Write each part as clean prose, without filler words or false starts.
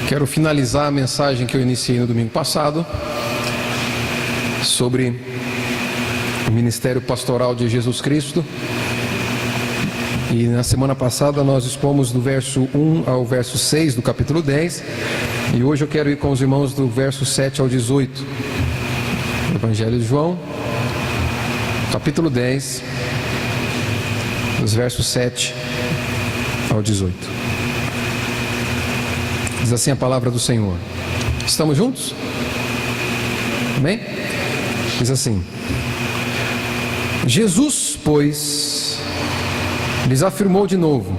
Quero finalizar a mensagem que eu iniciei no domingo passado sobre o ministério pastoral de Jesus Cristo. E na semana passada nós expomos do verso 1 ao verso 6 do capítulo 10. E hoje eu quero ir com os irmãos do verso 7 ao 18. Evangelho de João, capítulo 10, dos versos 7 ao 18. Diz assim a palavra do Senhor. Estamos juntos? Amém? Diz assim: Jesus, pois, lhes afirmou de novo: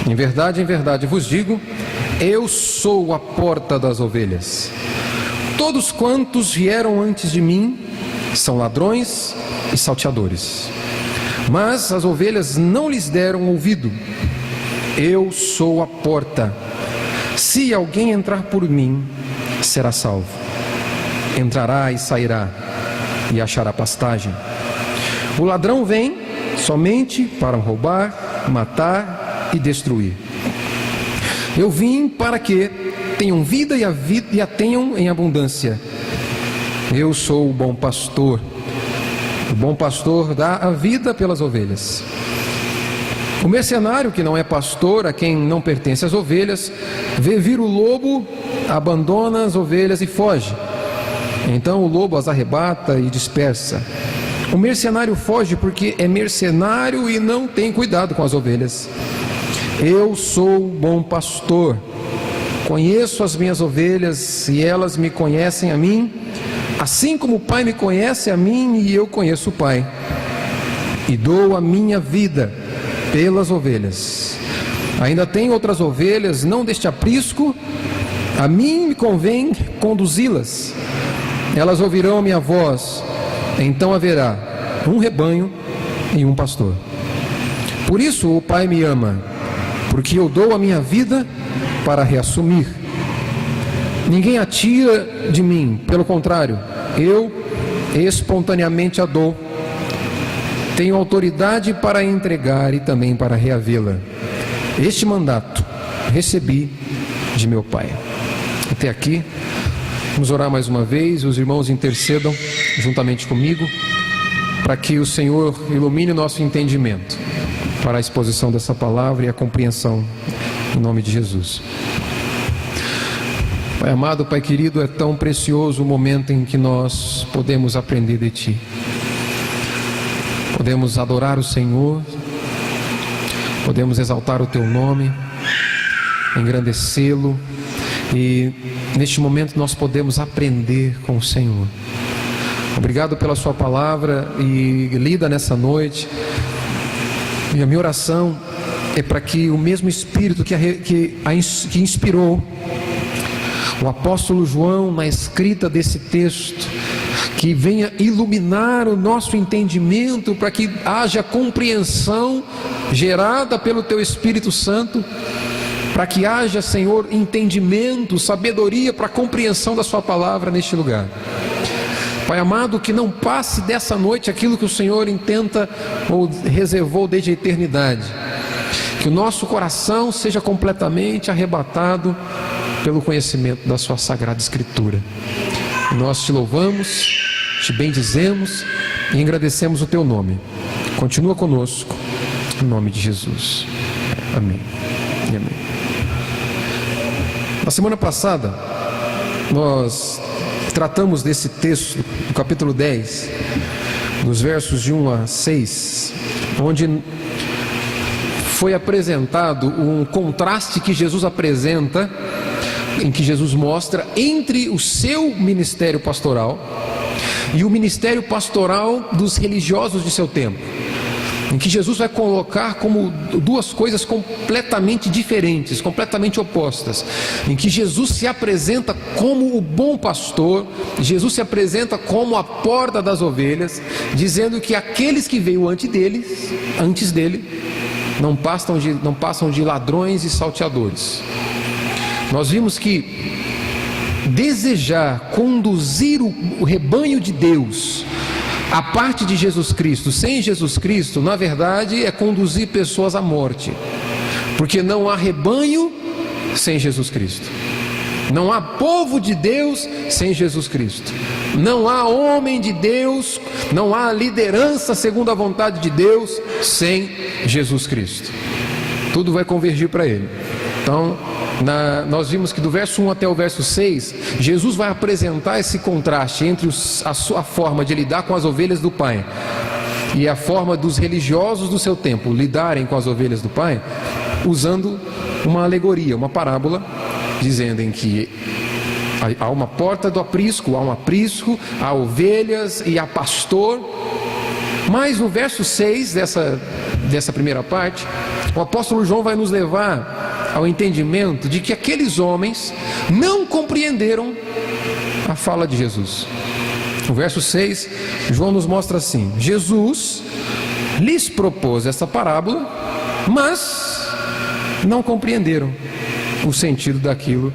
em verdade vos digo, eu sou a porta das ovelhas. Todos quantos vieram antes de mim são ladrões e salteadores, mas as ovelhas não lhes deram ouvido. Eu sou a porta. Se alguém entrar por mim, será salvo. Entrará e sairá e achará pastagem. O ladrão vem somente para roubar, matar e destruir. Eu vim para que tenham vida e a tenham em abundância. Eu sou o bom pastor. O bom pastor dá a vida pelas ovelhas. O mercenário, que não é pastor, a quem não pertence as ovelhas, vê vir o lobo, abandona as ovelhas e foge. Então o lobo as arrebata e dispersa. O mercenário foge porque é mercenário e não tem cuidado com as ovelhas. Eu sou o bom pastor. Conheço as minhas ovelhas e elas me conhecem a mim, assim como o Pai me conhece a mim e eu conheço o Pai. E dou a minha vida pelas ovelhas. Ainda tenho outras ovelhas, não deste aprisco. A mim me convém conduzi-las. Elas ouvirão a minha voz. Então haverá um rebanho e um pastor. Por isso o Pai me ama, porque eu dou a minha vida para reassumir. Ninguém a tira de mim, pelo contrário, eu espontaneamente a dou. Tenho autoridade para entregar e também para reavê-la. Este mandato recebi de meu Pai. Até aqui, vamos orar mais uma vez. Os irmãos intercedam juntamente comigo, para que o Senhor ilumine o nosso entendimento para a exposição dessa palavra e a compreensão, em nome de Jesus. Pai amado, Pai querido, é tão precioso o momento em que nós podemos aprender de Ti. Podemos adorar o Senhor, podemos exaltar o Teu nome, engrandecê-lo, e neste momento nós podemos aprender com o Senhor. Obrigado pela Sua palavra e lida nessa noite. E a minha oração é para que o mesmo Espírito que inspirou o apóstolo João na escrita desse texto, que venha iluminar o nosso entendimento, para que haja compreensão gerada pelo Teu Espírito Santo, para que haja, Senhor, entendimento, sabedoria para a compreensão da Sua palavra neste lugar. Pai amado, que não passe dessa noite aquilo que o Senhor intenta ou reservou desde a eternidade. Que o nosso coração seja completamente arrebatado pelo conhecimento da Sua Sagrada Escritura. E nós Te louvamos, Te bendizemos e agradecemos o Teu nome. Continua conosco, em nome de Jesus. Amém e amém. Na semana passada, nós tratamos desse texto, do capítulo 10, dos versos de 1 a 6, onde foi apresentado um contraste que Jesus apresenta, em que Jesus mostra entre o seu ministério pastoral e o ministério pastoral dos religiosos de seu tempo, em que Jesus vai colocar como duas coisas completamente diferentes, completamente opostas, em que Jesus se apresenta como o bom pastor, Jesus se apresenta como a porta das ovelhas, dizendo que aqueles que veio antes dele, não passam de ladrões e salteadores. Nós vimos que desejar conduzir o rebanho de Deus a parte de Jesus Cristo, sem Jesus Cristo, na verdade é conduzir pessoas à morte, porque não há rebanho sem Jesus Cristo. Não há povo de Deus sem Jesus Cristo. Não há homem de Deus, não há liderança segundo a vontade de Deus sem Jesus Cristo. Tudo vai convergir para Ele. Então, nós vimos que do verso 1 até o verso 6, Jesus vai apresentar esse contraste entre a sua forma de lidar com as ovelhas do Pai e a forma dos religiosos do seu tempo lidarem com as ovelhas do Pai, usando uma alegoria, uma parábola, dizendo em que há uma porta do aprisco, há um aprisco, há ovelhas e há pastor. Mas no verso 6 dessa primeira parte, o apóstolo João vai nos levar ao entendimento de que aqueles homens não compreenderam a fala de Jesus. No verso 6, João nos mostra assim: Jesus lhes propôs essa parábola, mas não compreenderam o sentido daquilo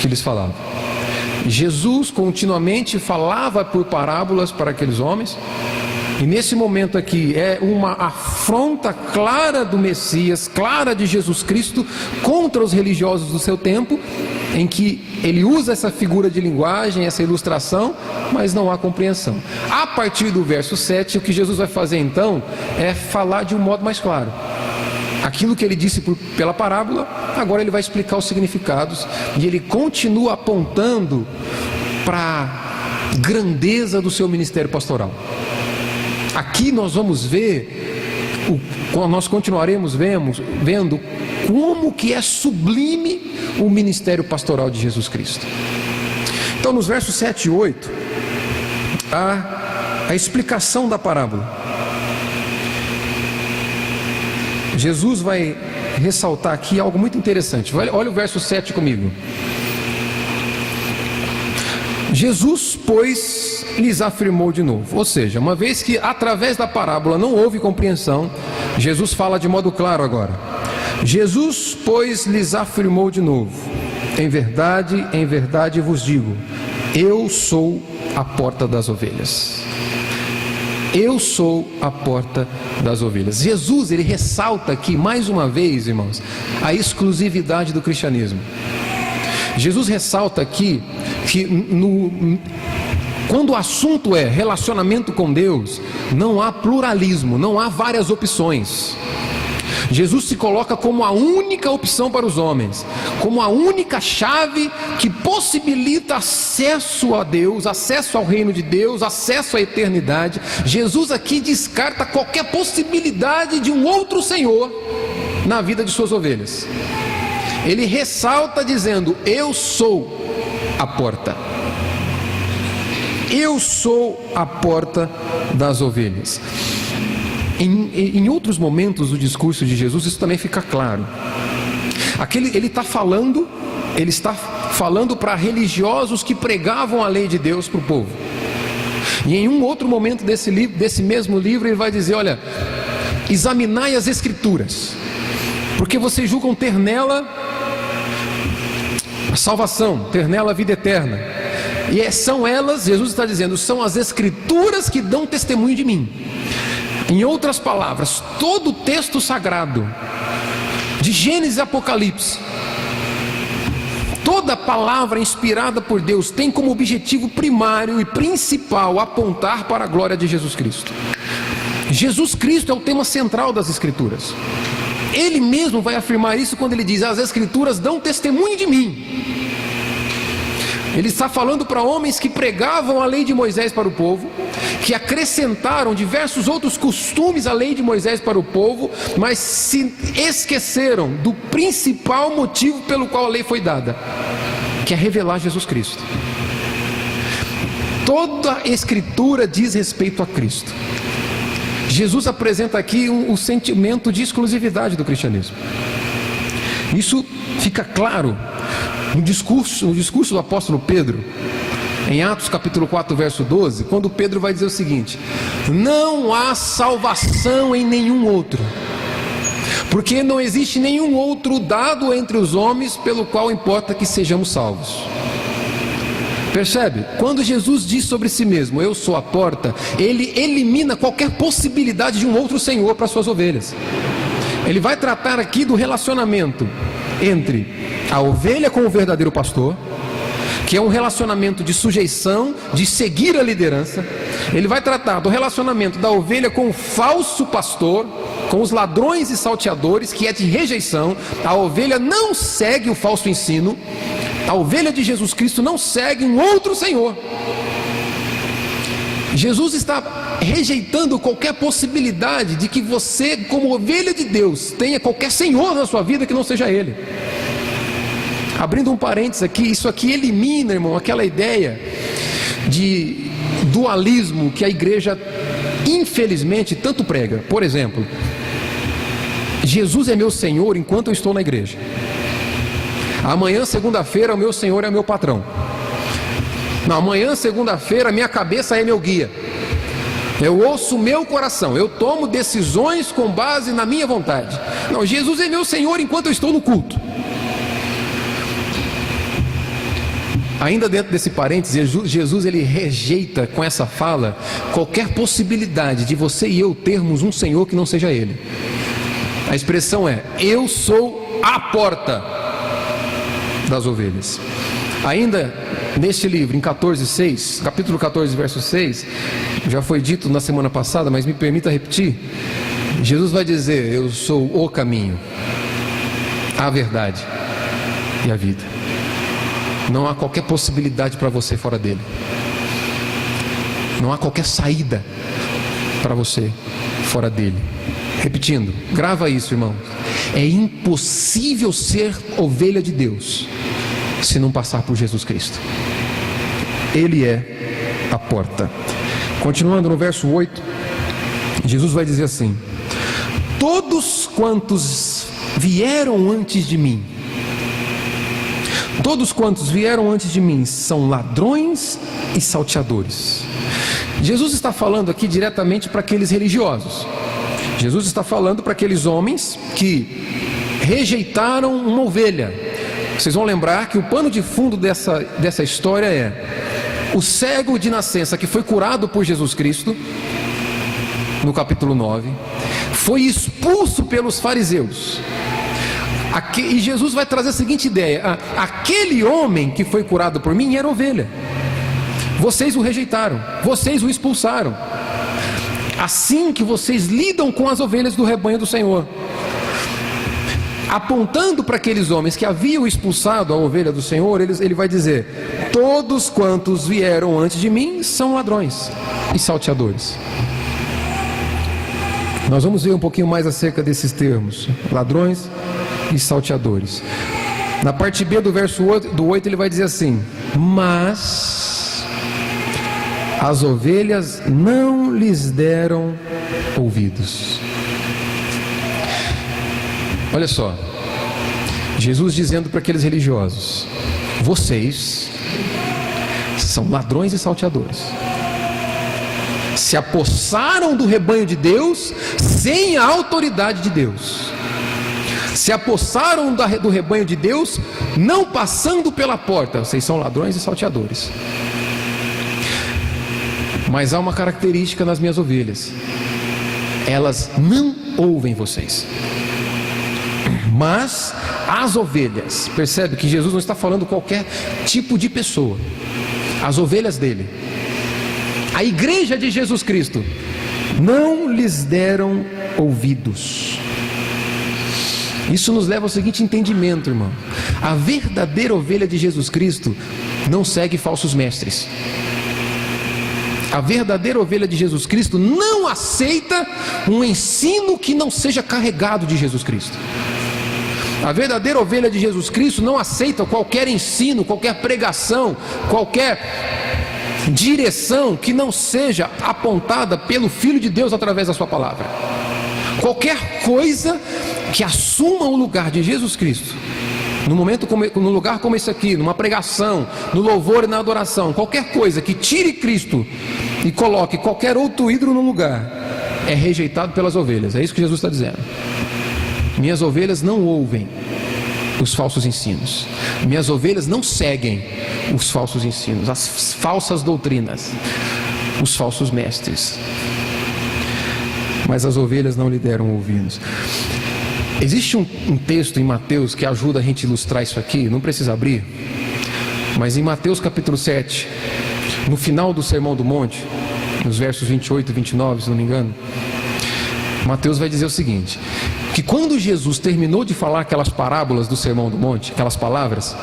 que lhes falava. Jesus continuamente falava por parábolas para aqueles homens, e nesse momento aqui é uma afronta clara do Messias, clara de Jesus Cristo contra os religiosos do seu tempo, em que ele usa essa figura de linguagem, essa ilustração, mas não há compreensão. A partir do verso 7, o que Jesus vai fazer então é falar de um modo mais claro. Aquilo que ele disse pela parábola, agora ele vai explicar os significados, e ele continua apontando para a grandeza do seu ministério pastoral. Aqui nós vamos ver, nós continuaremos vendo como que é sublime o ministério pastoral de Jesus Cristo. Então, nos versos 7 e 8, há a explicação da parábola. Jesus vai ressaltar aqui algo muito interessante. Olha o verso 7 comigo. Jesus, pois, lhes afirmou de novo. Ou seja, uma vez que através da parábola não houve compreensão, Jesus fala de modo claro agora. Jesus, pois, lhes afirmou de novo: em verdade vos digo, eu sou a porta das ovelhas. Eu sou a porta das ovelhas. Jesus, ele ressalta aqui mais uma vez, irmãos, a exclusividade do cristianismo. Jesus ressalta aqui que quando o assunto é relacionamento com Deus, não há pluralismo, não há várias opções. Jesus se coloca como a única opção para os homens, como a única chave que possibilita acesso a Deus, acesso ao reino de Deus, acesso à eternidade. Jesus aqui descarta qualquer possibilidade de um outro Senhor na vida de suas ovelhas. Ele ressalta dizendo: eu sou a porta. Eu sou a porta das ovelhas. Em outros momentos do discurso de Jesus, isso também fica claro. Ele está falando para religiosos que pregavam a lei de Deus para o povo. E em um outro momento desse mesmo livro, ele vai dizer: olha, examinai as Escrituras, porque vocês julgam ter nela a salvação, ter nela a vida eterna. E são elas, Jesus está dizendo, são as Escrituras que dão testemunho de mim. Em outras palavras, todo o texto sagrado, de Gênesis e Apocalipse, toda palavra inspirada por Deus tem como objetivo primário e principal apontar para a glória de Jesus Cristo. Jesus Cristo é o tema central das Escrituras. Ele mesmo vai afirmar isso quando ele diz: as Escrituras dão testemunho de mim. Ele está falando para homens que pregavam a lei de Moisés para o povo, que acrescentaram diversos outros costumes à lei de Moisés para o povo, mas se esqueceram do principal motivo pelo qual a lei foi dada, que é revelar Jesus Cristo. Toda a Escritura diz respeito a Cristo. Jesus apresenta aqui um sentimento de exclusividade do cristianismo. Isso fica claro no discurso do apóstolo Pedro, em Atos capítulo 4, verso 12, quando Pedro vai dizer o seguinte: não há salvação em nenhum outro, porque não existe nenhum outro dado entre os homens pelo qual importa que sejamos salvos. Percebe? Quando Jesus diz sobre si mesmo: eu sou a porta, ele elimina qualquer possibilidade de um outro Senhor para suas ovelhas. Ele vai tratar aqui do relacionamento entre a ovelha com o verdadeiro pastor que é um relacionamento de sujeição, de seguir a liderança. Ele vai tratar do relacionamento da ovelha com o falso pastor, com os ladrões e salteadores, que é de rejeição. A ovelha não segue o falso ensino. A ovelha de Jesus Cristo não segue um outro Senhor. Jesus está rejeitando qualquer possibilidade de que você, como ovelha de Deus, tenha qualquer Senhor na sua vida que não seja Ele. Abrindo um parênteses aqui, isso aqui elimina, irmão, aquela ideia de dualismo que a igreja, infelizmente, tanto prega. Por exemplo, Jesus é meu Senhor enquanto eu estou na igreja. Amanhã, segunda-feira, o meu Senhor é meu patrão. Não, amanhã, segunda-feira, minha cabeça é meu guia. Eu ouço o meu coração, eu tomo decisões com base na minha vontade. Não, Jesus é meu Senhor enquanto eu estou no culto. Ainda dentro desse parênteses, Jesus ele rejeita com essa fala qualquer possibilidade de você e eu termos um Senhor que não seja Ele. A expressão é: eu sou a porta das ovelhas. Ainda neste livro, em capítulo 14, verso 6, já foi dito na semana passada, mas me permita repetir. Jesus vai dizer: eu sou o caminho, a verdade e a vida. Não há qualquer possibilidade para você fora dele. Não há qualquer saída para você fora dele. Repetindo, grava isso, irmão. É impossível ser ovelha de Deus se não passar por Jesus Cristo. Ele é a porta. Continuando no verso 8, Jesus vai dizer assim: todos quantos vieram antes de mim, todos quantos vieram antes de mim são ladrões e salteadores. Jesus está falando aqui diretamente para aqueles religiosos. Jesus está falando para aqueles homens que rejeitaram uma ovelha. Vocês vão lembrar que o pano de fundo dessa história é o cego de nascença que foi curado por Jesus Cristo, no capítulo 9, foi expulso pelos fariseus. E Jesus vai trazer a seguinte ideia: aquele homem que foi curado por mim era ovelha. Vocês o rejeitaram, vocês o expulsaram. Assim que vocês lidam com as ovelhas do rebanho do Senhor. Apontando para aqueles homens que haviam expulsado a ovelha do Senhor, ele vai dizer: todos quantos vieram antes de mim são ladrões e salteadores. Nós vamos ver um pouquinho mais acerca desses termos: ladrões e salteadores. Na parte B do verso 8 ele vai dizer assim: mas as ovelhas não lhes deram ouvidos. Olha só, Jesus dizendo para aqueles religiosos: vocês são ladrões e salteadores, se apossaram do rebanho de Deus sem a autoridade de Deus, se apossaram do rebanho de Deus não passando pela porta. Vocês são ladrões e salteadores. Mas há uma característica nas minhas ovelhas: elas não ouvem vocês. Mas as ovelhas, percebe que Jesus não está falando qualquer tipo de pessoa, as ovelhas dele, a igreja de Jesus Cristo, não lhes deram ouvidos. Isso nos leva ao seguinte entendimento, irmão: a verdadeira ovelha de Jesus Cristo não segue falsos mestres. A verdadeira ovelha de Jesus Cristo não aceita um ensino que não seja carregado de Jesus Cristo. A verdadeira ovelha de Jesus Cristo não aceita qualquer ensino, qualquer pregação, qualquer direção que não seja apontada pelo Filho de Deus através da sua palavra. Qualquer coisa que assuma o lugar de Jesus Cristo, no lugar como esse aqui, numa pregação, no louvor e na adoração, qualquer coisa que tire Cristo e coloque qualquer outro ídolo no lugar, é rejeitado pelas ovelhas. É isso que Jesus está dizendo. Minhas ovelhas não ouvem os falsos ensinos. Minhas ovelhas não seguem os falsos ensinos, as falsas doutrinas, os falsos mestres. Mas as ovelhas não lhe deram ouvidos. Existe um texto em Mateus que ajuda a gente a ilustrar isso aqui. Não precisa abrir, Mas em Mateus capítulo 7, no final do Sermão do Monte, nos versos 28 e 29, se não me engano, Mateus vai dizer o seguinte: que quando Jesus terminou de falar aquelas parábolas do Sermão do Monte, aquelas palavras,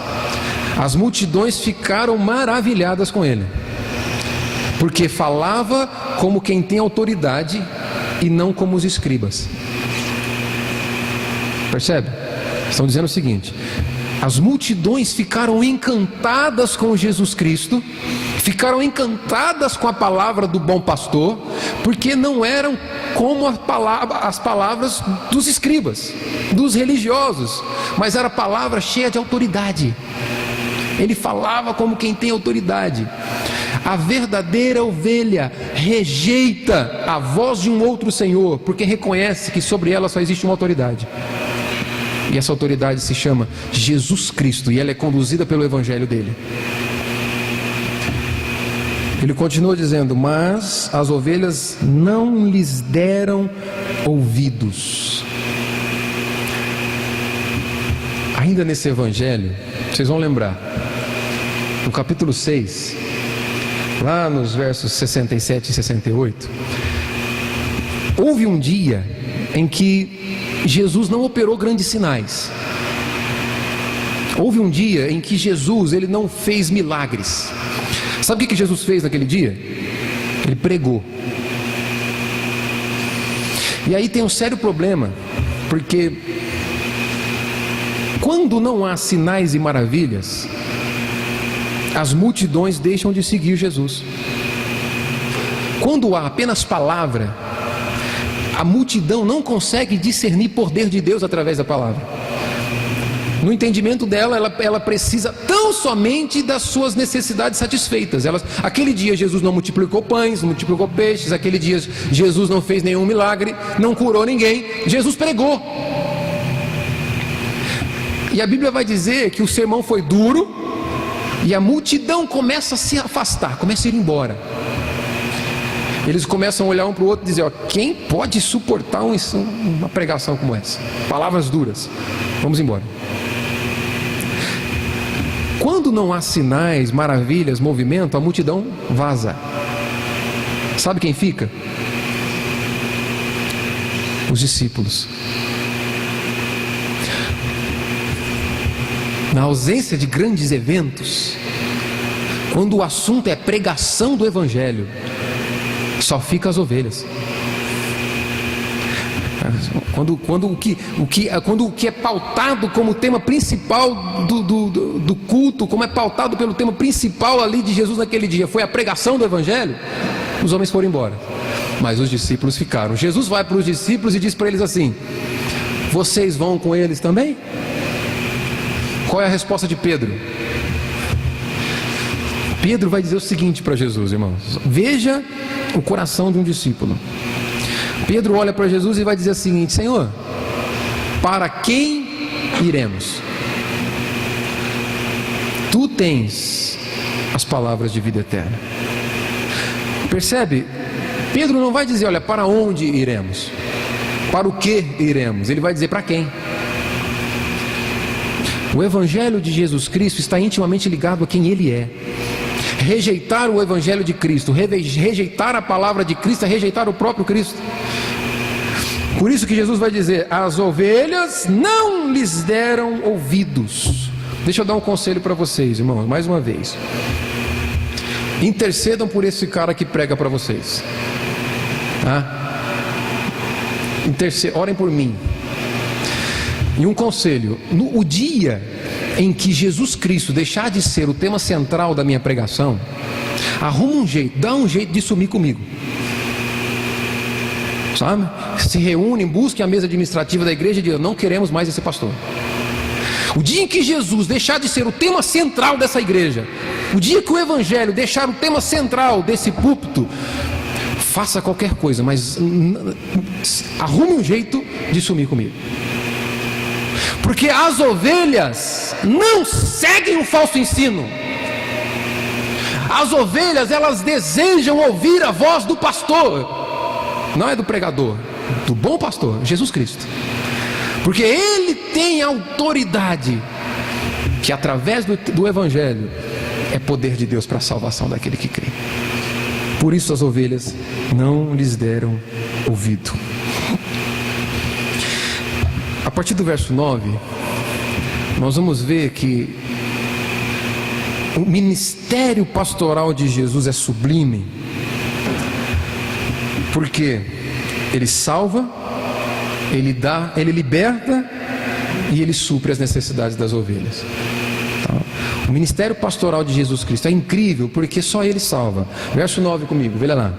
as multidões ficaram maravilhadas com ele, porque falava como quem tem autoridade e não como os escribas. Percebe? Estão dizendo o seguinte: as multidões ficaram encantadas com Jesus Cristo, ficaram encantadas com a palavra do bom pastor, porque não eram como as palavras dos escribas, dos religiosos, mas era palavra cheia de autoridade. Ele falava como quem tem autoridade. A verdadeira ovelha rejeita a voz de um outro senhor, porque reconhece que sobre ela só existe uma autoridade. E essa autoridade se chama Jesus Cristo, e ela é conduzida pelo evangelho dele. Ele continua dizendo: mas as ovelhas não lhes deram ouvidos. Ainda nesse evangelho, vocês vão lembrar, no capítulo 6, lá nos versos 67 e 68, houve um dia em que Jesus não operou grandes sinais. Houve um dia em que Jesus, ele não fez milagres. Sabe o que Jesus fez naquele dia? Ele pregou. E aí tem um sério problema, porque quando não há sinais e maravilhas, as multidões deixam de seguir Jesus. Quando há apenas palavra, a multidão não consegue discernir poder de Deus através da palavra. No entendimento dela, ela precisa tão somente das suas necessidades satisfeitas. Aquele dia Jesus não multiplicou pães, não multiplicou peixes. Aquele dia Jesus não fez nenhum milagre, não curou ninguém. Jesus pregou. E a Bíblia vai dizer que o sermão foi duro, e a multidão começa a se afastar, começa a ir embora. Eles começam a olhar um para o outro e dizer: quem pode suportar uma pregação como essa? Palavras duras. Vamos embora. Quando não há sinais, maravilhas, movimento, a multidão vaza. Sabe quem fica? Os discípulos. Na ausência de grandes eventos, quando o assunto é pregação do Evangelho, só fica as ovelhas. Quando o que é pautado como tema principal do culto, como é pautado pelo tema principal ali de Jesus naquele dia, foi a pregação do Evangelho, os homens foram embora, mas os discípulos ficaram. Jesus vai para os discípulos e diz para eles assim: vocês vão com eles também? Qual é a resposta de Pedro? Pedro vai dizer o seguinte para Jesus, irmãos. Veja o coração de um discípulo. Pedro olha para Jesus e vai dizer o seguinte: Senhor, para quem iremos? Tu tens as palavras de vida eterna. Percebe? Pedro não vai dizer: olha, para onde iremos? Para o que iremos? Ele vai dizer: para quem? O Evangelho de Jesus Cristo está intimamente ligado a quem Ele é. Rejeitar o Evangelho de Cristo, rejeitar a palavra de Cristo, é rejeitar o próprio Cristo. Por isso que Jesus vai dizer: as ovelhas não lhes deram ouvidos. Deixa eu dar um conselho para vocês, irmãos, mais uma vez. Intercedam por esse cara que prega para vocês. Orem por mim. E um conselho: o dia em que Jesus Cristo deixar de ser o tema central da minha pregação, arruma um jeito, dá um jeito de sumir comigo, sabe? Se reúnem, busquem a mesa administrativa da igreja e digam: não queremos mais esse pastor. O dia em que Jesus deixar de ser o tema central dessa igreja, o dia que o Evangelho deixar o tema central desse púlpito, faça qualquer coisa, mas arrume um jeito de sumir comigo. Porque as ovelhas não seguem o falso ensino. As ovelhas, elas desejam ouvir a voz do pastor. Não é do pregador, do bom pastor, Jesus Cristo. Porque Ele tem autoridade, que através do Evangelho é poder de Deus para a salvação daquele que crê. Por isso as ovelhas não lhes deram ouvido. A partir do verso 9, nós vamos ver que o ministério pastoral de Jesus é sublime, porque ele salva, ele dá, ele liberta e ele supre as necessidades das ovelhas. O ministério pastoral de Jesus Cristo é incrível porque só ele salva. Verso 9 comigo, veja lá.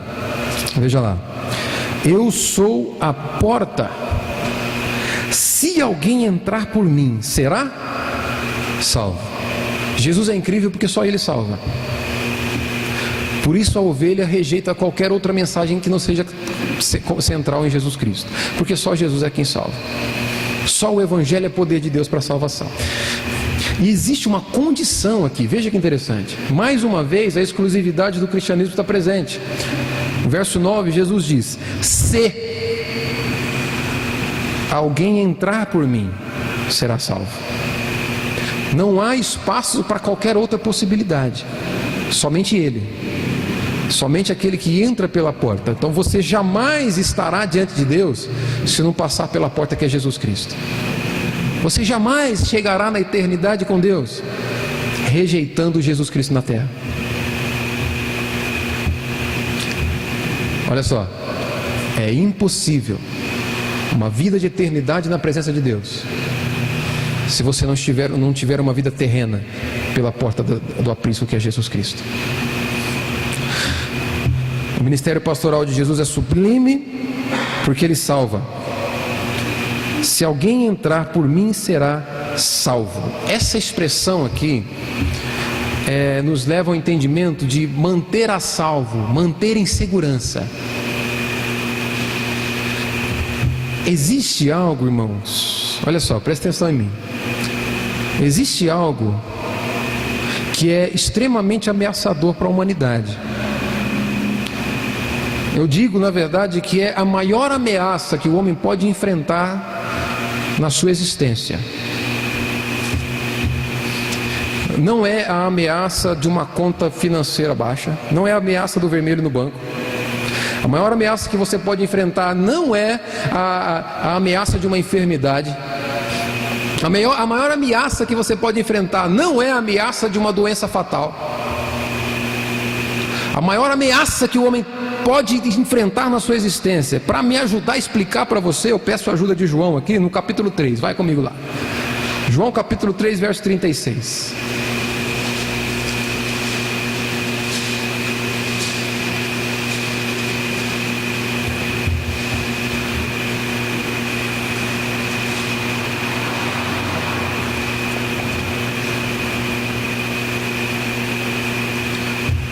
Veja lá. Eu sou a porta. Se alguém entrar por mim, será salvo. Jesus é incrível porque só ele salva. Por isso a ovelha rejeita qualquer outra mensagem que não seja central em Jesus Cristo, porque só Jesus é quem salva. Só o Evangelho é poder de Deus para a salvação. E existe uma condição aqui, veja que interessante. Mais uma vez a exclusividade do cristianismo está presente. No verso 9 Jesus diz: se alguém entrar por mim, será salvo. Não há espaço para qualquer outra possibilidade, somente ele, somente aquele que entra pela porta. Então você jamais estará diante de Deus se não passar pela porta que é Jesus Cristo. Você jamais chegará na eternidade com Deus rejeitando Jesus Cristo na terra. Olha só, é impossível uma vida de eternidade na presença de Deus se você não tiver uma vida terrena pela porta do aprisco que é Jesus Cristo. O ministério pastoral de Jesus é sublime porque ele salva. Se alguém entrar por mim, será salvo. Essa expressão aqui nos leva ao entendimento de manter a salvo, manter em segurança. Existe algo, irmãos, olha só, presta atenção em mim. Existe algo que é extremamente ameaçador para a humanidade. Eu digo, na verdade, que é a maior ameaça que o homem pode enfrentar na sua existência. Não é a ameaça de uma conta financeira baixa, não é a ameaça do vermelho no banco. A maior ameaça que você pode enfrentar não é a ameaça de uma enfermidade. A maior ameaça que você pode enfrentar não é a ameaça de uma doença fatal. A maior ameaça que o homem pode enfrentar na sua existência, para me ajudar a explicar para você, eu peço a ajuda de João aqui no capítulo 3, vai comigo lá. João capítulo 3, verso 36.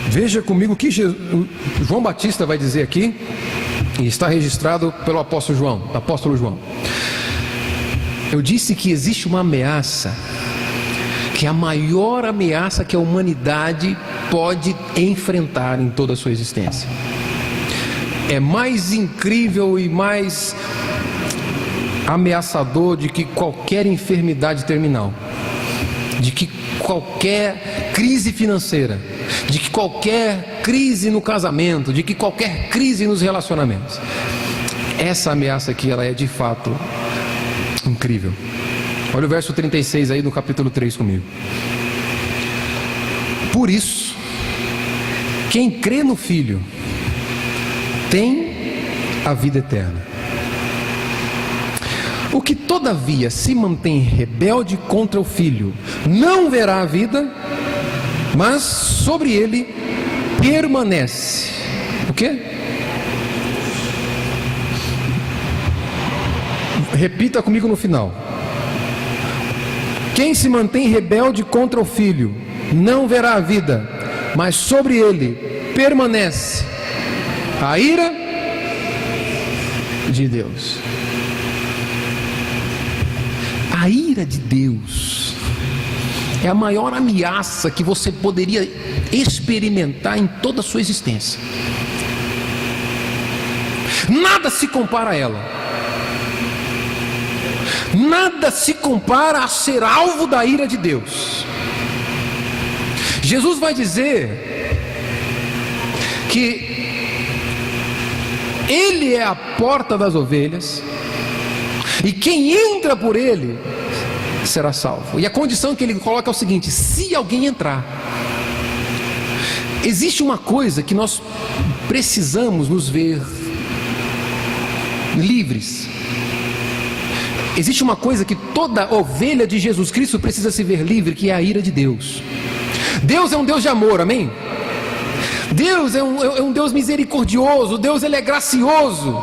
Veja comigo o que João Batista vai dizer aqui, e está registrado pelo apóstolo João. Eu disse que existe uma ameaça, que é a maior ameaça que a humanidade pode enfrentar em toda a sua existência. É mais incrível e mais ameaçador do que qualquer enfermidade terminal, de que qualquer crise financeira, de que qualquer crise no casamento, de que qualquer crise nos relacionamentos. Essa ameaça aqui, ela é de fato incrível. Olha o verso 36 aí no capítulo 3 comigo. Por isso, quem crê no Filho tem a vida eterna. O que todavia se mantém rebelde contra o Filho não verá a vida, mas sobre ele permanece. O quê? Repita comigo no final. Quem se mantém rebelde contra o Filho não verá a vida, mas sobre ele permanece a ira de Deus. A ira de Deus é a maior ameaça que você poderia experimentar em toda a sua existência. Nada se compara a ela. Nada se compara a ser alvo da ira de Deus. Jesus vai dizer que Ele é a porta das ovelhas, e quem entra por Ele será salvo. E a condição que Ele coloca é o seguinte: se alguém entrar. Existe uma coisa que nós precisamos nos ver livres. Existe uma coisa que toda ovelha de Jesus Cristo precisa se ver livre, que é a ira de Deus. Deus é um Deus de amor, amém? Deus é um Deus misericordioso. Deus, Ele é gracioso.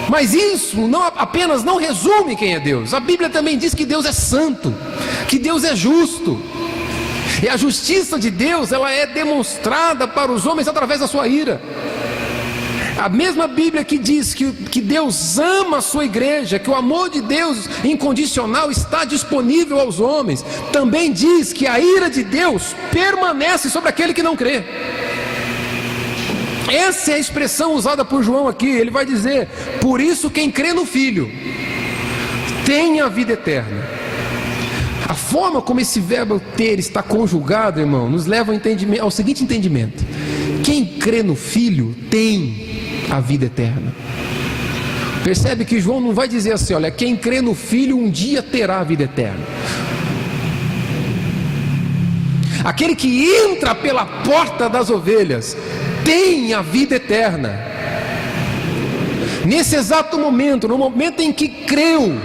Mas isso não apenas não resume quem é Deus. A Bíblia também diz que Deus é santo, que Deus é justo. E a justiça de Deus, ela é demonstrada para os homens através da sua ira. A mesma Bíblia que diz que Deus ama a sua igreja, que o amor de Deus incondicional está disponível aos homens, também diz que a ira de Deus permanece sobre aquele que não crê. Essa é a expressão usada por João aqui. Ele vai dizer: por isso quem crê no Filho tem a vida eterna. A forma como esse verbo ter está conjugado, irmão, nos leva ao seguinte entendimento: quem crê no Filho tem a vida eterna. Percebe que João não vai dizer assim: olha, quem crê no Filho um dia terá a vida eterna. Aquele que entra pela porta das ovelhas tem a vida eterna. Nesse exato momento, no momento em que creu,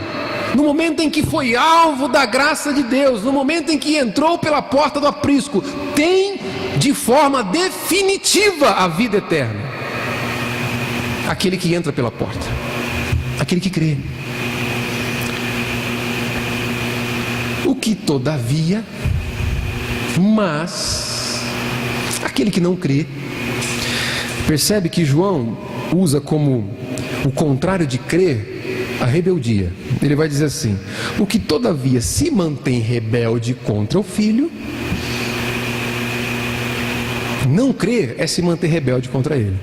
no momento em que foi alvo da graça de Deus, no momento em que entrou pela porta do aprisco, tem de forma definitiva a vida eterna. Aquele que entra pela porta, aquele que crê. O que todavia, mas aquele que não crê. Percebe que João usa como o contrário de crer a rebeldia. Ele vai dizer assim: o que todavia se mantém rebelde contra o Filho, não crer é se manter rebelde contra ele.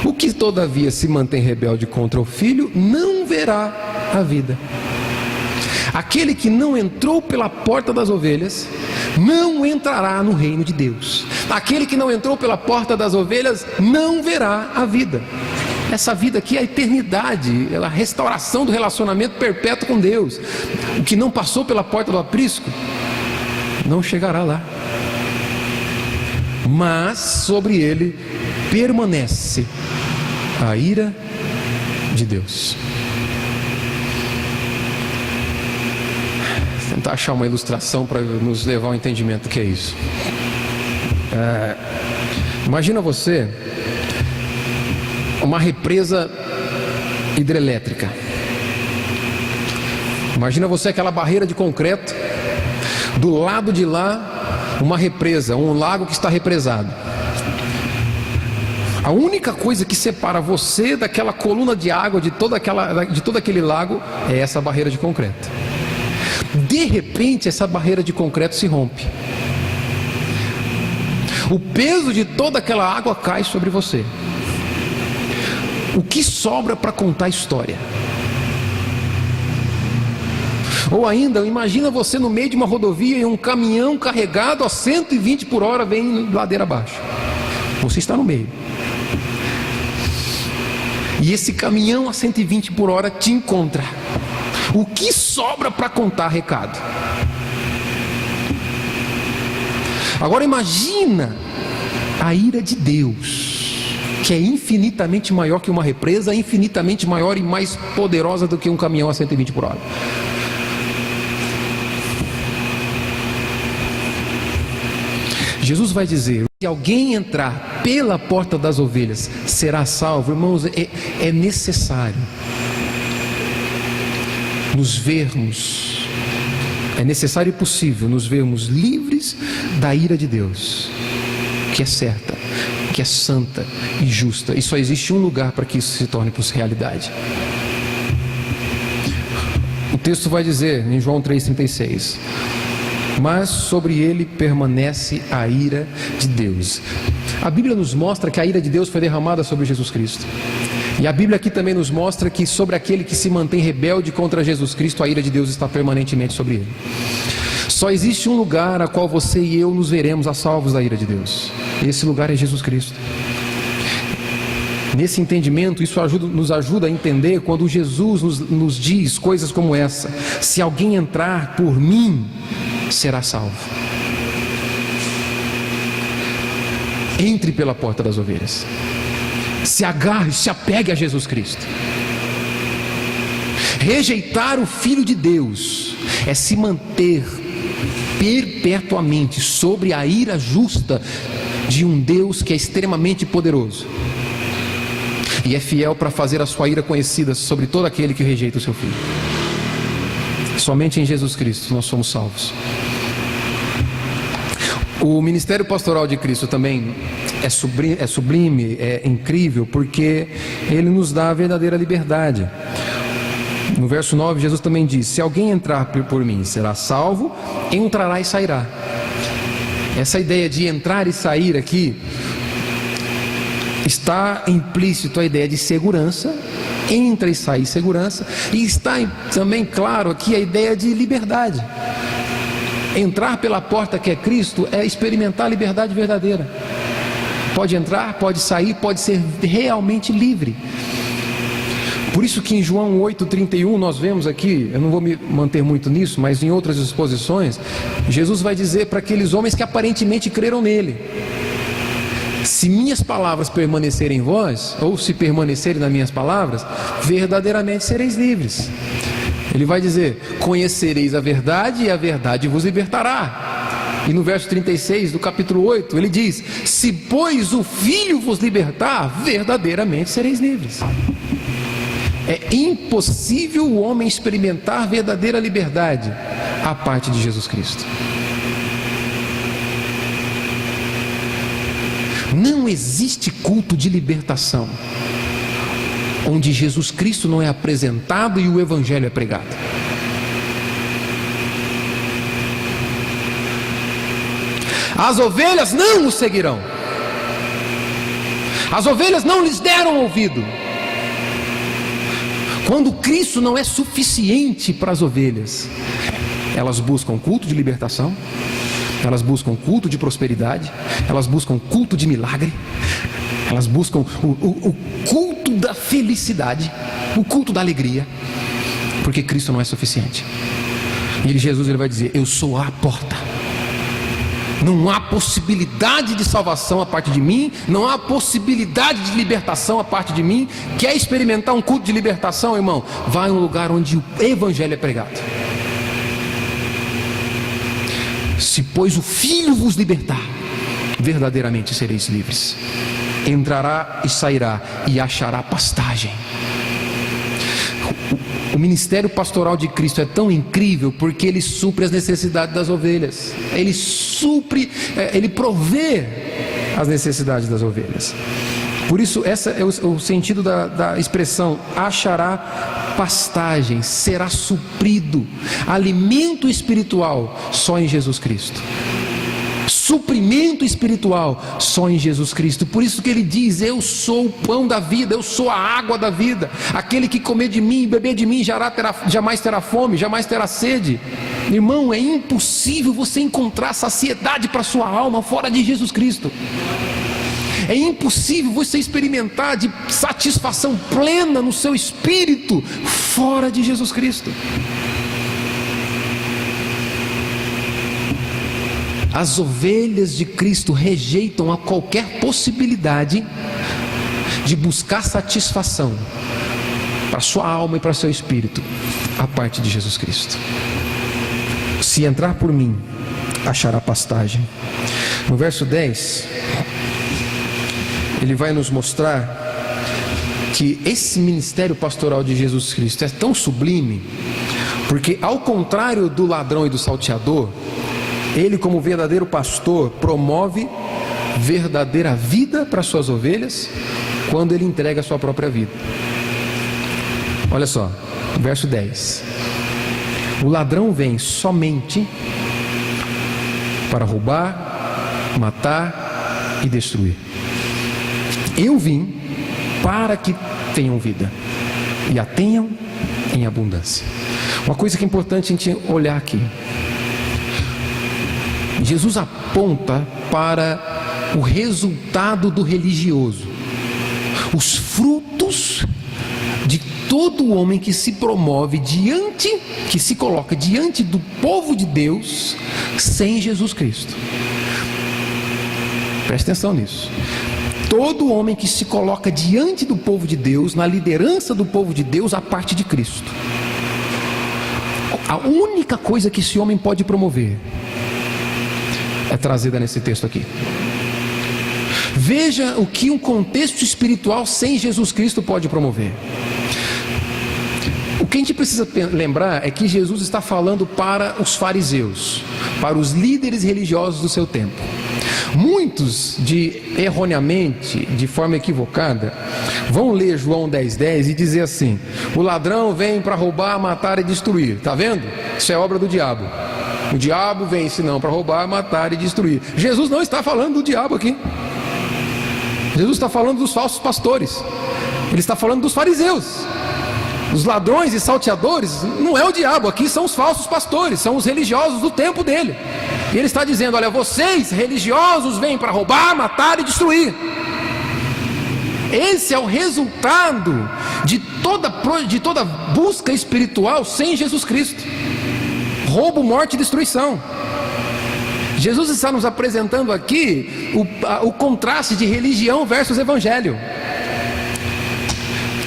O que todavia se mantém rebelde contra o Filho não verá a vida. Aquele que não entrou pela porta das ovelhas não entrará no reino de Deus. Aquele que não entrou pela porta das ovelhas não verá a vida. Essa vida aqui é a eternidade, é a restauração do relacionamento perpétuo com Deus. O que não passou pela porta do aprisco não chegará lá. Mas sobre ele permanece a ira de Deus. Vou tentar achar uma ilustração para nos levar ao entendimento do que é isso. Imagina você uma represa hidrelétrica. Imagina você aquela barreira de concreto, do lado de lá uma represa, um lago que está represado. A única coisa que separa você daquela coluna de água, de todo aquele lago, é essa barreira de concreto. De repente essa barreira de concreto se rompe. O peso de toda aquela água cai sobre você. O que sobra para contar a história? Ou ainda, imagina você no meio de uma rodovia e um caminhão carregado a 120 por hora vem ladeira abaixo. Você está no meio. E esse caminhão a 120 por hora te encontra. O que sobra para contar recado? Agora imagina a ira de Deus, que é infinitamente maior que uma represa, infinitamente maior e mais poderosa do que um caminhão a 120 por hora. Jesus vai dizer: se alguém entrar pela porta das ovelhas, será salvo. Irmãos, é necessário nos vermos, é necessário e possível nos vermos livres da ira de Deus, que é certa, que é santa e justa, e só existe um lugar para que isso se torne realidade. O texto vai dizer em João 3,36: mas sobre ele permanece a ira de Deus. A Bíblia nos mostra que a ira de Deus foi derramada sobre Jesus Cristo. E a Bíblia aqui também nos mostra que sobre aquele que se mantém rebelde contra Jesus Cristo, a ira de Deus está permanentemente sobre ele. Só existe um lugar a qual você e eu nos veremos a salvos da ira de Deus. Esse lugar é Jesus Cristo. Nesse entendimento, isso nos ajuda a entender quando Jesus nos diz coisas como essa: se alguém entrar por mim, será salvo. Entre pela porta das ovelhas. Se agarre, se apegue a Jesus Cristo. Rejeitar o Filho de Deus é se manter perpetuamente sobre a ira justa de um Deus que é extremamente poderoso e é fiel para fazer a sua ira conhecida sobre todo aquele que rejeita o seu Filho. Somente em Jesus Cristo nós somos salvos. O ministério pastoral de Cristo também é sublime, é incrível, porque ele nos dá a verdadeira liberdade. No verso 9, Jesus também diz: se alguém entrar por mim, será salvo, entrará e sairá. Essa ideia de entrar e sair aqui, está implícito a ideia de segurança, entra e sai segurança, e está também claro aqui a ideia de liberdade. Entrar pela porta que é Cristo é experimentar a liberdade verdadeira. Pode entrar, pode sair, pode ser realmente livre. Por isso que em João 8,31 nós vemos aqui, eu não vou me manter muito nisso, mas em outras exposições, Jesus vai dizer para aqueles homens que aparentemente creram nele: se minhas palavras permanecerem em vós, ou se permanecerem nas minhas palavras, verdadeiramente sereis livres. Ele vai dizer: conhecereis a verdade e a verdade vos libertará. E no verso 36 do capítulo 8 ele diz: se pois o Filho vos libertar, verdadeiramente sereis livres. É impossível o homem experimentar verdadeira liberdade à parte de Jesus Cristo. Não existe culto de libertação onde Jesus Cristo não é apresentado e o Evangelho é pregado. As ovelhas não o seguirão. As ovelhas não lhes deram ouvido. Quando Cristo não é suficiente para as ovelhas, elas buscam culto de libertação, elas buscam culto de prosperidade, elas buscam culto de milagre, elas buscam o culto da felicidade, o culto da alegria, porque Cristo não é suficiente. E Jesus vai dizer: eu sou a porta. Não há possibilidade de salvação a parte de mim, não há possibilidade de libertação a parte de mim. Quer experimentar um culto de libertação, irmão? Vai a um lugar onde o Evangelho é pregado. Se pois o Filho vos libertar, verdadeiramente sereis livres. Entrará e sairá e achará pastagem. O ministério pastoral de Cristo é tão incrível porque ele supre as necessidades das ovelhas. Ele provê as necessidades das ovelhas. Por isso, esse é o sentido da expressão: achará pastagem, será suprido. Alimento espiritual só em Jesus Cristo. Suprimento espiritual só em Jesus Cristo. Por isso que ele diz: eu sou o pão da vida, eu sou a água da vida. Aquele que comer de mim e beber de mim jamais terá fome, jamais terá sede. Irmão, é impossível você encontrar saciedade para a sua alma fora de Jesus Cristo. É impossível você experimentar de satisfação plena no seu espírito fora de Jesus Cristo. As ovelhas de Cristo rejeitam a qualquer possibilidade de buscar satisfação para sua alma e para seu espírito a parte de Jesus Cristo. Se entrar por mim, achará pastagem. No verso 10, ele vai nos mostrar que esse ministério pastoral de Jesus Cristo é tão sublime, porque ao contrário do ladrão e do salteador, ele, como verdadeiro pastor, promove verdadeira vida para suas ovelhas quando ele entrega a sua própria vida. Olha só, verso 10: o ladrão vem somente para roubar, matar e destruir. Eu vim para que tenham vida e a tenham em abundância. Uma coisa que é importante a gente olhar aqui: Jesus aponta para o resultado do religioso, os frutos de todo homem que se promove que se coloca diante do povo de Deus sem Jesus Cristo. Preste atenção nisso. Todo homem que se coloca diante do povo de Deus, na liderança do povo de Deus, a parte de Cristo. A única coisa que esse homem pode promover é trazida nesse texto aqui. Veja o que um contexto espiritual sem Jesus Cristo pode promover. O que a gente precisa lembrar é que Jesus está falando para os fariseus, para os líderes religiosos do seu tempo. Muitos, erroneamente, de forma equivocada, vão ler João 10,10 e dizer assim: o ladrão vem para roubar, matar e destruir. Está vendo? Isso é obra do diabo. O diabo vem senão para roubar, matar e destruir. Jesus não está falando do diabo aqui. Jesus está falando dos falsos pastores. Ele está falando dos fariseus. Os ladrões e salteadores não é o diabo, aqui são os falsos pastores, são os religiosos do tempo dele. E ele está dizendo: olha, vocês religiosos vêm para roubar, matar e destruir. Esse é o resultado de toda busca espiritual sem Jesus Cristo: roubo, morte e destruição. Jesus está nos apresentando aqui o contraste de religião versus evangelho.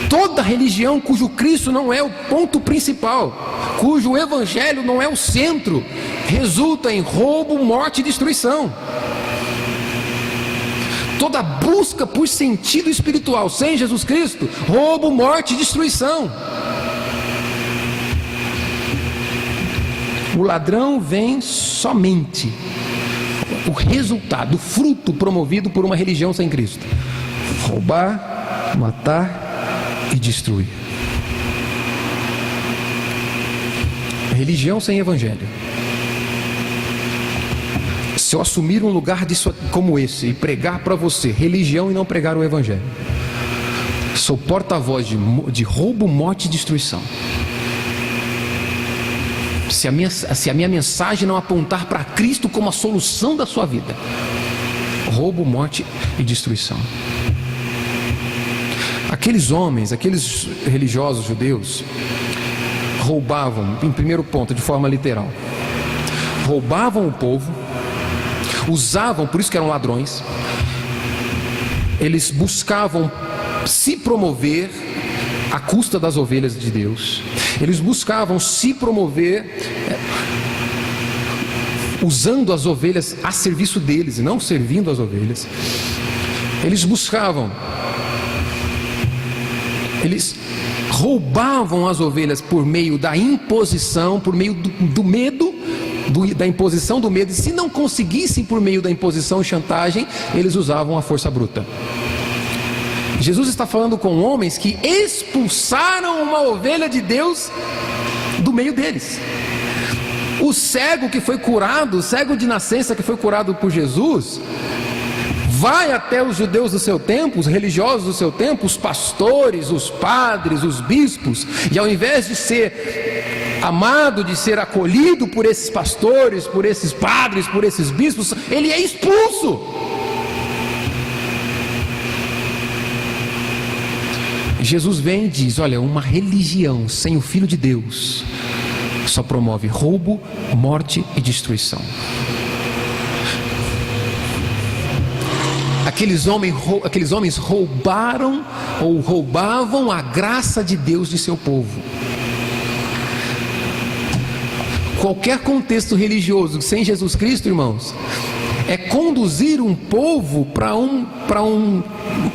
Toda religião cujo Cristo não é o ponto principal, cujo evangelho não é o centro, resulta em roubo, morte e destruição. Toda busca por sentido espiritual sem Jesus Cristo, roubo, morte e destruição. O ladrão vem somente o resultado, o fruto promovido por uma religião sem Cristo: roubar, matar e destruir. Religião sem evangelho. Se eu assumir um lugar como esse e pregar para você religião e não pregar o evangelho, sou porta-voz de roubo, morte e destruição. Se a minha mensagem não apontar para Cristo como a solução da sua vida, roubo, morte e destruição. Aqueles homens, aqueles religiosos judeus, roubavam, em primeiro ponto, de forma literal, roubavam o povo, usavam, por isso que eram ladrões, eles buscavam se promover à custa das ovelhas de Deus, eles buscavam se promover usando as ovelhas a serviço deles e não servindo as ovelhas. Eles roubavam as ovelhas por meio da imposição, por meio do medo, da imposição do medo, e se não conseguissem por meio da imposição e chantagem, eles usavam a força bruta. Jesus está falando com homens que expulsaram uma ovelha de Deus do meio deles. O cego que foi curado, o cego de nascença que foi curado por Jesus, vai até os judeus do seu tempo, os religiosos do seu tempo, os pastores, os padres, os bispos, e ao invés de ser amado, de ser acolhido por esses pastores, por esses padres, por esses bispos, ele é expulso. Jesus vem e diz: olha, uma religião sem o Filho de Deus só promove roubo, morte e destruição. Aqueles homens roubaram ou roubavam a graça de Deus de seu povo. Qualquer contexto religioso sem Jesus Cristo, irmãos, é conduzir um povo para um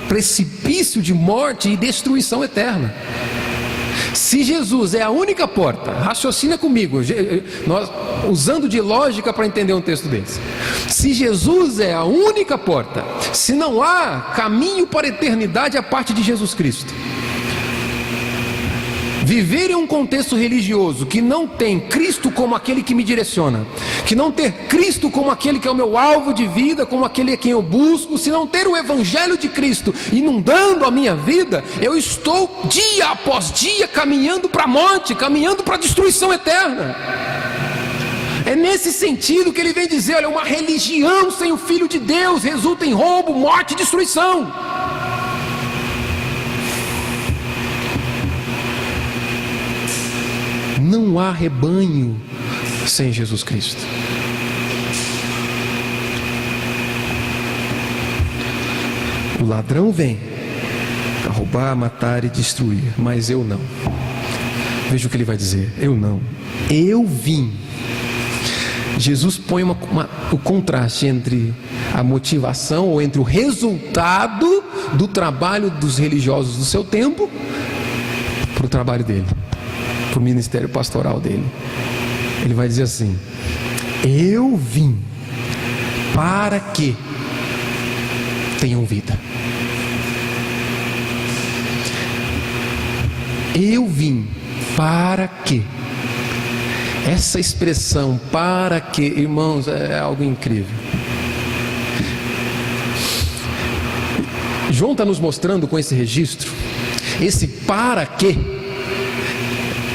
precipício de morte e destruição eterna. Se Jesus é a única porta, raciocina comigo, nós usando de lógica para entender um texto desse. Se Jesus é a única porta, se não há caminho para a eternidade a parte de Jesus Cristo, viver em um contexto religioso que não tem Cristo como aquele que me direciona, que não ter Cristo como aquele que é o meu alvo de vida, como aquele a quem eu busco, se não ter o Evangelho de Cristo inundando a minha vida, eu estou dia após dia caminhando para a morte, caminhando para a destruição eterna. É nesse sentido que ele vem dizer: olha, uma religião sem o Filho de Deus resulta em roubo, morte e destruição. Não há rebanho sem Jesus Cristo. O ladrão vem para roubar, matar e destruir, mas eu não. Veja o que ele vai dizer: eu não, eu vim. Jesus põe o contraste entre a motivação, ou entre o resultado do trabalho dos religiosos do seu tempo, para o trabalho dele, para o ministério pastoral dele. Ele vai dizer assim: eu vim para que tenham vida. Eu vim para que. Essa expressão para que, irmãos, é algo incrível. João está nos mostrando com esse registro, esse para que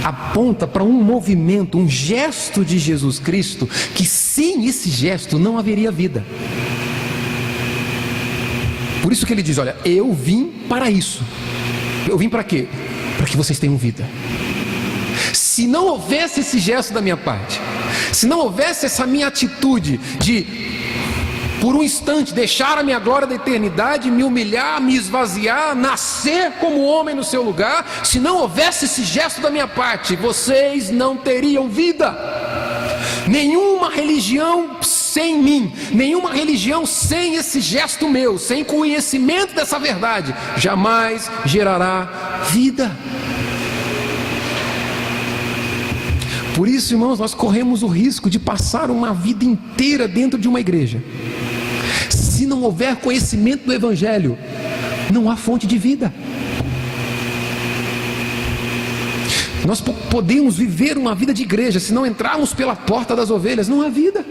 aponta para um movimento, um gesto de Jesus Cristo, que sem esse gesto não haveria vida. Por isso que ele diz: olha, eu vim para isso. Eu vim para quê? Para que vocês tenham vida. Se não houvesse esse gesto da minha parte, se não houvesse essa minha atitude de, por um instante, deixar a minha glória da eternidade, me humilhar, me esvaziar, nascer como homem no seu lugar, se não houvesse esse gesto da minha parte, vocês não teriam vida. Nenhuma religião sem mim, nenhuma religião sem esse gesto meu, sem conhecimento dessa verdade, jamais gerará vida. Por isso, irmãos, nós corremos o risco de passar uma vida inteira dentro de uma igreja. Se não houver conhecimento do Evangelho, não há fonte de vida. Nós podemos viver uma vida de igreja, se não entrarmos pela porta das ovelhas, não há vida.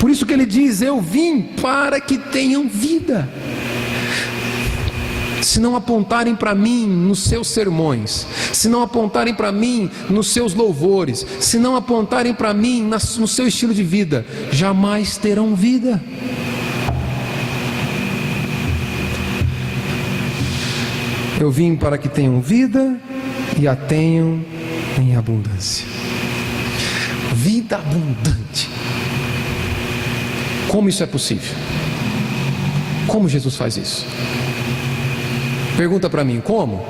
Por isso que ele diz: eu vim para que tenham vida. Se não apontarem para mim nos seus sermões, se não apontarem para mim nos seus louvores, se não apontarem para mim no seu estilo de vida, jamais terão vida. Eu vim para que tenham vida e a tenham em abundância. Vida abundante. Como isso é possível? Como Jesus faz isso? Pergunta para mim: como?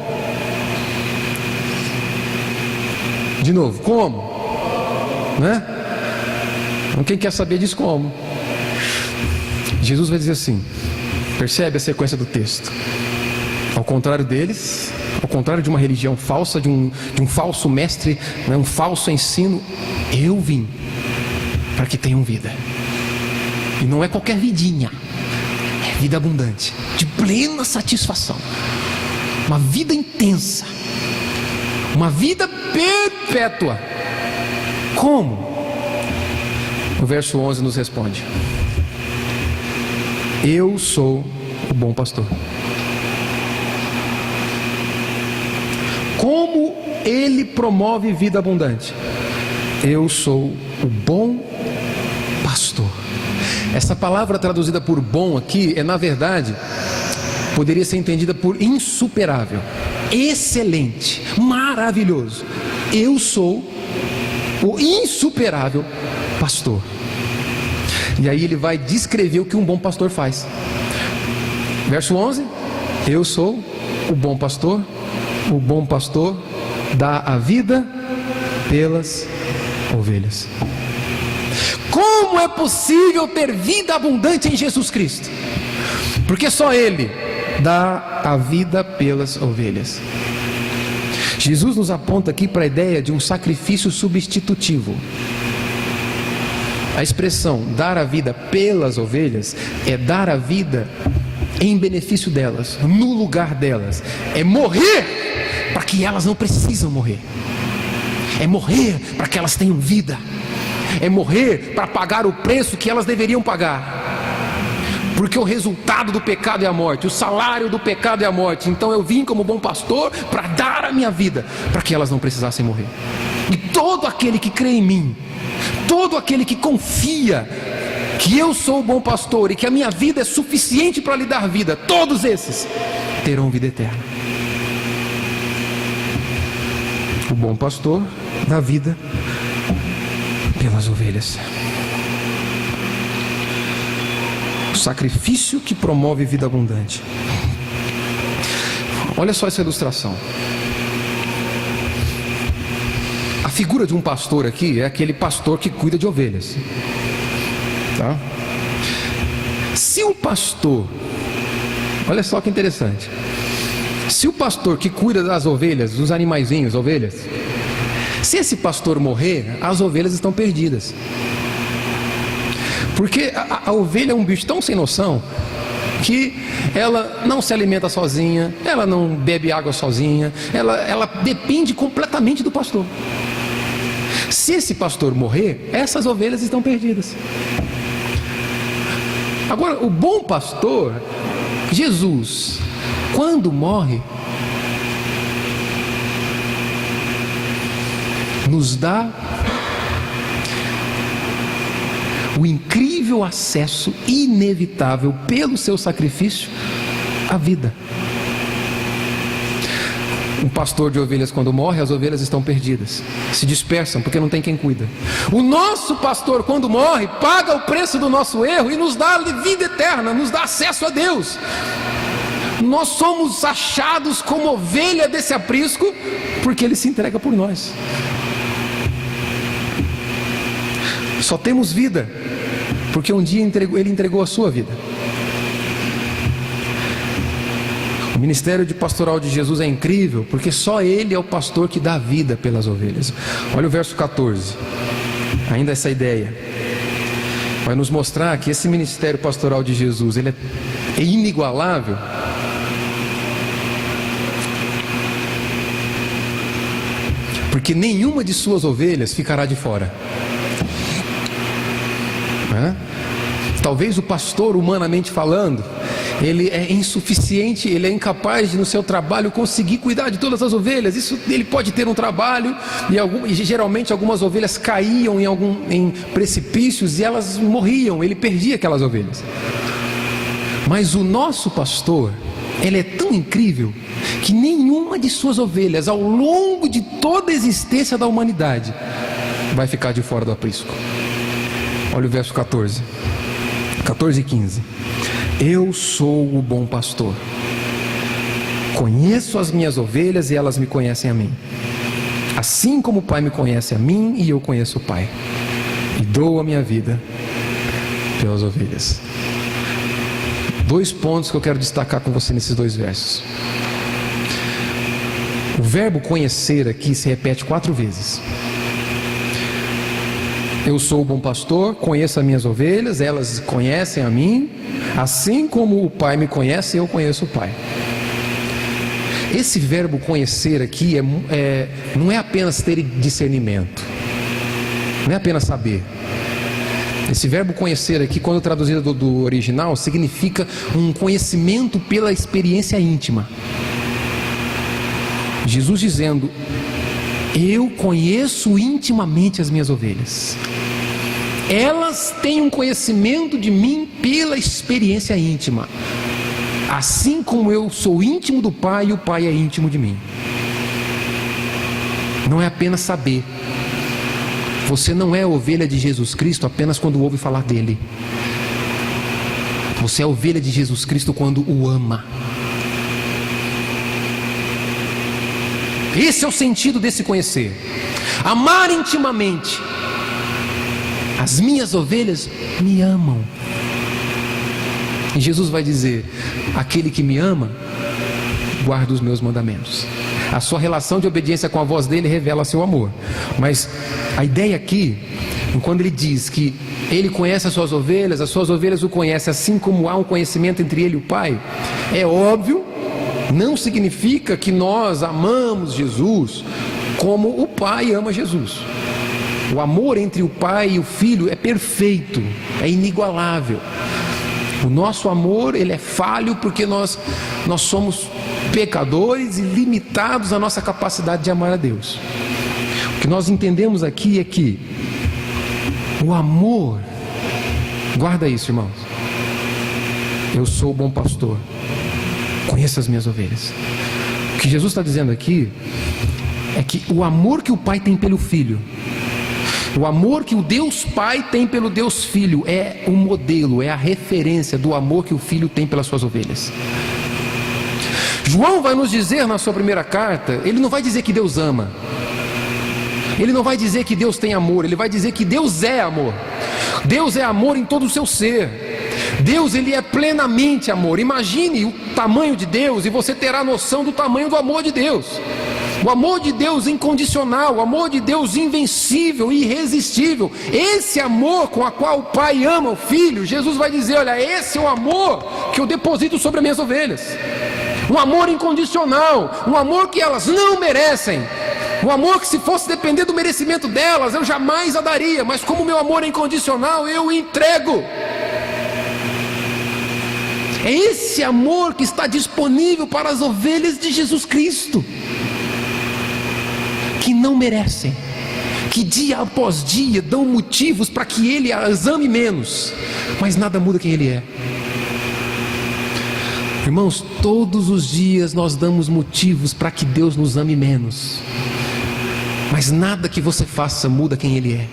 De novo, como? Né? Então, quem quer saber diz como? Jesus vai dizer assim, percebe a sequência do texto: ao contrário deles, ao contrário de uma religião falsa, de um falso mestre, né, um falso ensino, eu vim para que tenham vida. E não é qualquer vidinha, é vida abundante, de plena satisfação, uma vida intensa, uma vida perpétua. Como? O verso 11 nos responde: eu sou o bom pastor. Como ele promove vida abundante? Eu sou o bom pastor. Essa palavra traduzida por bom aqui na verdade, poderia ser entendida por insuperável, excelente, maravilhoso. Eu sou o insuperável pastor. E aí ele vai descrever o que um bom pastor faz. Verso 11: eu sou o bom pastor dá a vida pelas ovelhas. Como é possível ter vida abundante em Jesus Cristo? Porque só Ele dá a vida pelas ovelhas. Jesus nos aponta aqui para a ideia de um sacrifício substitutivo. A expressão dar a vida pelas ovelhas é dar a vida em benefício delas, no lugar delas. É morrer para que elas não precisam morrer. É morrer para que elas tenham vida. É morrer para pagar o preço que elas deveriam pagar. Porque o resultado do pecado é a morte, o salário do pecado é a morte. Então eu vim como bom pastor para dar a minha vida, para que elas não precisassem morrer. E todo aquele que crê em mim, todo aquele que confia que eu sou o bom pastor e que a minha vida é suficiente para lhe dar vida, todos esses terão vida eterna. O bom pastor dá vida pelas ovelhas. O sacrifício que promove vida abundante. Olha só essa ilustração. A figura de um pastor aqui é aquele pastor que cuida de ovelhas, tá? Se o pastor, olha só que interessante, se o pastor que cuida das ovelhas, dos animaizinhos, ovelhas, se esse pastor morrer, as ovelhas estão perdidas. Porque a ovelha é um bicho tão sem noção que ela não se alimenta sozinha, ela não bebe água sozinha, ela depende completamente do pastor. Se esse pastor morrer, essas ovelhas estão perdidas. Agora, o bom pastor, Jesus, quando morre, nos dá o incrível acesso inevitável pelo seu sacrifício à vida. Um pastor de ovelhas, quando morre, as ovelhas estão perdidas, se dispersam porque não tem quem cuida. O nosso pastor, quando morre, paga o preço do nosso erro e nos dá vida eterna, nos dá acesso a Deus. Nós somos achados como ovelha desse aprisco porque Ele se entrega por nós. Só temos vida porque um dia Ele entregou a sua vida. O ministério de pastoral de Jesus é incrível porque só Ele é o pastor que dá vida pelas ovelhas. Olha o verso 14. Ainda essa ideia vai nos mostrar que esse ministério pastoral de Jesus, ele é inigualável. Porque nenhuma de suas ovelhas ficará de fora. Talvez o pastor, humanamente falando, ele é insuficiente, ele é incapaz de no seu trabalho conseguir cuidar de todas as ovelhas. Isso, ele pode ter um trabalho e geralmente algumas ovelhas caíam em precipícios e elas morriam, ele perdia aquelas ovelhas. Mas o nosso pastor, ele é tão incrível que nenhuma de suas ovelhas ao longo de toda a existência da humanidade vai ficar de fora do aprisco. Olha o verso 14 e 15. Eu sou o bom pastor, conheço as minhas ovelhas e elas me conhecem a mim, assim como o Pai me conhece a mim e eu conheço o Pai, e dou a minha vida pelas ovelhas. 2 pontos que eu quero destacar com você nesses 2 versos. O verbo conhecer aqui se repete 4 vezes. Eu sou o bom pastor, conheço as minhas ovelhas, elas conhecem a mim, assim como o Pai me conhece, eu conheço o Pai. Esse verbo conhecer aqui não é apenas ter discernimento, não é apenas saber. Esse verbo conhecer aqui, quando traduzido do original, significa um conhecimento pela experiência íntima. Jesus dizendo: eu conheço intimamente as minhas ovelhas. Elas têm um conhecimento de mim pela experiência íntima. Assim como eu sou íntimo do Pai e o Pai é íntimo de mim. Não é apenas saber. Você não é ovelha de Jesus Cristo apenas quando ouve falar dele. Você é ovelha de Jesus Cristo quando o ama. Esse é o sentido desse conhecer. Amar intimamente. As minhas ovelhas me amam. E Jesus vai dizer: aquele que me ama, guarda os meus mandamentos. A sua relação de obediência com a voz dele revela seu amor. Mas a ideia aqui, quando ele diz que ele conhece as suas ovelhas o conhecem, assim como há um conhecimento entre ele e o Pai, é óbvio, não significa que nós amamos Jesus como o Pai ama Jesus. O amor entre o Pai e o Filho é perfeito, é inigualável. O nosso amor, ele é falho porque nós somos pecadores e limitados à nossa capacidade de amar a Deus. que nós entendemos aqui é que o amor, guarda isso, irmãos, eu sou o bom pastor, conheço as minhas ovelhas. O que Jesus está dizendo aqui é que o amor que o Pai tem pelo Filho, o amor que o Deus Pai tem pelo Deus Filho, é o modelo, é a referência do amor que o Filho tem pelas suas ovelhas. João vai nos dizer na sua primeira carta, ele não vai dizer que Deus ama, ele não vai dizer que Deus tem amor, ele vai dizer que Deus é amor. Deus é amor em todo o seu ser. Deus, ele é plenamente amor. Imagine o tamanho de Deus e você terá noção do tamanho do amor de Deus. O amor de Deus incondicional, o amor de Deus invencível e irresistível. Esse amor com a qual o Pai ama o Filho, Jesus vai dizer, olha, esse é o amor que eu deposito sobre as minhas ovelhas. Um amor incondicional, um amor que elas não merecem, um amor que, se fosse depender do merecimento delas, eu jamais a daria, mas como meu amor é incondicional, eu entrego. É esse amor que está disponível para as ovelhas de Jesus Cristo, que não merecem, que dia após dia dão motivos para que Ele as ame menos, mas nada muda quem Ele é. Irmãos, todos os dias nós damos motivos para que Deus nos ame menos, mas nada que você faça muda quem Ele é.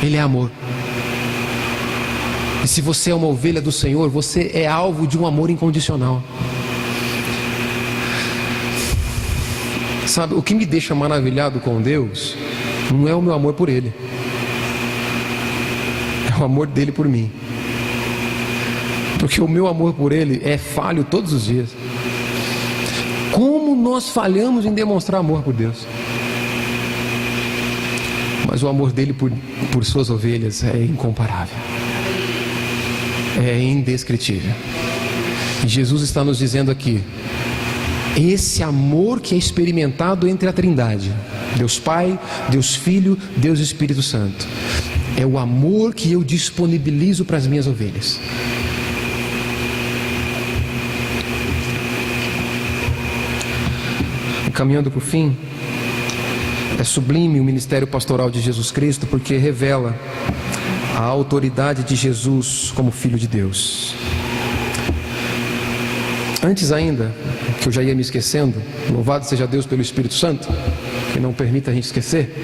Ele é amor. E se você é uma ovelha do Senhor, você é alvo de um amor incondicional. Sabe, o que me deixa maravilhado com Deus não é o meu amor por Ele, é o amor dele por mim. Porque o meu amor por Ele é falho todos os dias. Como nós falhamos em demonstrar amor por Deus. Mas o amor dele por suas ovelhas é incomparável, é indescritível. E Jesus está nos dizendo aqui, esse amor que é experimentado entre a Trindade, Deus Pai, Deus Filho, Deus Espírito Santo, é o amor que eu disponibilizo para as minhas ovelhas. Caminhando para o fim, é sublime o ministério pastoral de Jesus Cristo, porque revela a autoridade de Jesus como Filho de Deus. Antes ainda, que eu já ia me esquecendo, louvado seja Deus pelo Espírito Santo, que não permite a gente esquecer.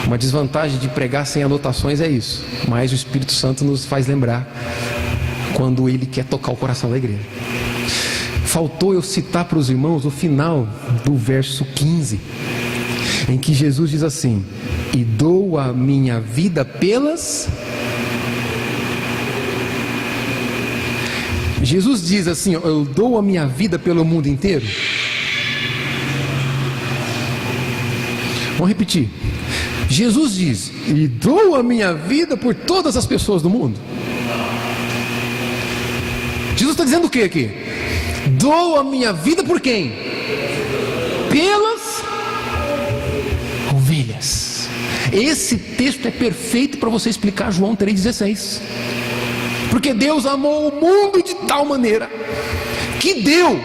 Uma desvantagem de pregar sem anotações é isso, mas o Espírito Santo nos faz lembrar quando Ele quer tocar o coração da igreja. Faltou eu citar para os irmãos o final do verso 15, em que Jesus diz assim, e dou a minha vida pelas... Jesus diz assim, eu dou a minha vida pelo mundo inteiro. Vamos repetir. Jesus diz, e dou a minha vida por todas as pessoas do mundo. Jesus está dizendo o que aqui? Dou a minha vida por quem? Pelas ovelhas. Esse texto é perfeito para você explicar João 3,16. Porque Deus amou o mundo de tal maneira que deu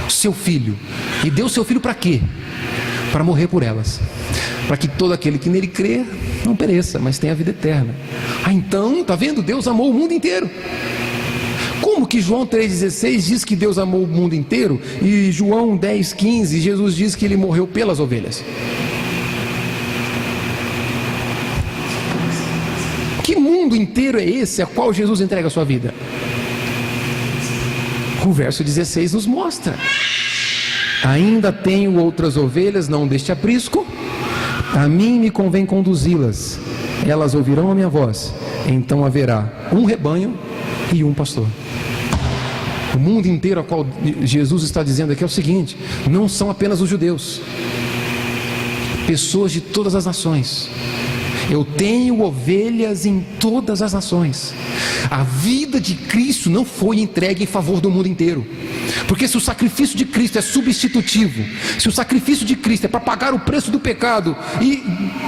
seu Filho. E deu seu Filho para quê? Para morrer por elas, para que todo aquele que nele crê não pereça, mas tenha a vida eterna. Então, está vendo? Deus amou o mundo inteiro. Como que João 3,16 diz que Deus amou o mundo inteiro e João 10,15 Jesus diz que Ele morreu pelas ovelhas? Que mundo inteiro é esse a qual Jesus entrega a sua vida? O verso 16 nos mostra. Ainda tenho outras ovelhas, não deste aprisco, a mim me convém conduzi-las, elas ouvirão a minha voz, então haverá um rebanho e um pastor. O mundo inteiro a qual Jesus está dizendo aqui é o seguinte, não são apenas os judeus, pessoas de todas as nações. Eu tenho ovelhas em todas as nações. A vida de Cristo não foi entregue em favor do mundo inteiro. Porque se o sacrifício de Cristo é substitutivo, se o sacrifício de Cristo é para pagar o preço do pecado,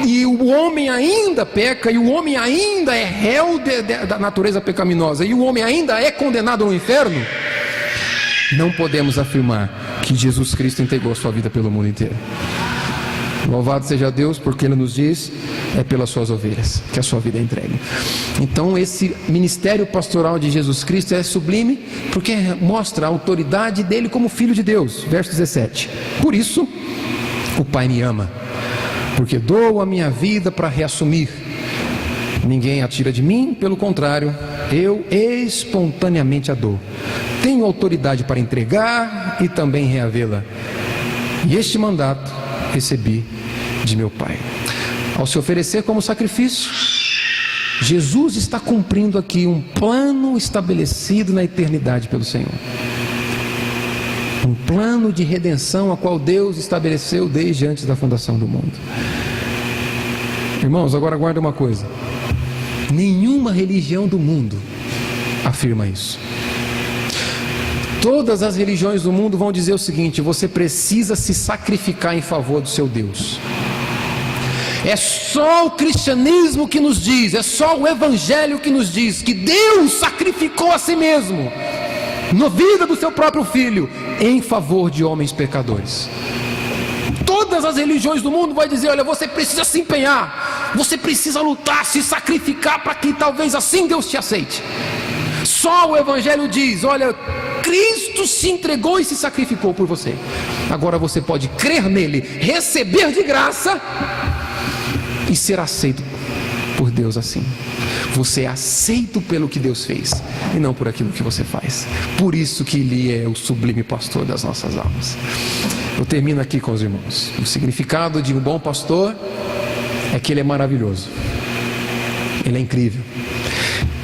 e o homem ainda peca, e o homem ainda é réu da natureza pecaminosa, e o homem ainda é condenado no inferno, não podemos afirmar que Jesus Cristo entregou a sua vida pelo mundo inteiro. Louvado seja Deus, porque Ele nos diz, é pelas suas ovelhas que a sua vida é entregue. Então esse ministério pastoral de Jesus Cristo é sublime, porque mostra a autoridade dele como Filho de Deus. Verso 17: por isso o Pai me ama, porque dou a minha vida para reassumir. Ninguém a tira de mim, pelo contrário, eu espontaneamente a dou. Tenho autoridade para entregar e também reavê-la. E este mandato recebi de meu Pai. Ao se oferecer como sacrifício, Jesus está cumprindo aqui um plano estabelecido na eternidade pelo Senhor. Um plano de redenção a qual Deus estabeleceu desde antes da fundação do mundo. Irmãos, agora guarda uma coisa: nenhuma religião do mundo afirma isso. Todas as religiões do mundo vão dizer o seguinte: você precisa se sacrificar em favor do seu Deus. É só o cristianismo que nos diz, é só o evangelho que nos diz que Deus sacrificou a si mesmo na vida do seu próprio filho em favor de homens pecadores. Todas as religiões do mundo vão dizer: olha, você precisa se empenhar, você precisa lutar, se sacrificar para que talvez assim Deus te aceite. Só o evangelho diz: olha, Cristo se entregou e se sacrificou por você. Agora você pode crer nele, receber de graça e ser aceito por Deus assim. Você é aceito pelo que Deus fez e não por aquilo que você faz. Por isso que Ele é o sublime pastor das nossas almas. Eu termino aqui com os irmãos. O significado de um bom pastor é que ele é maravilhoso, ele é incrível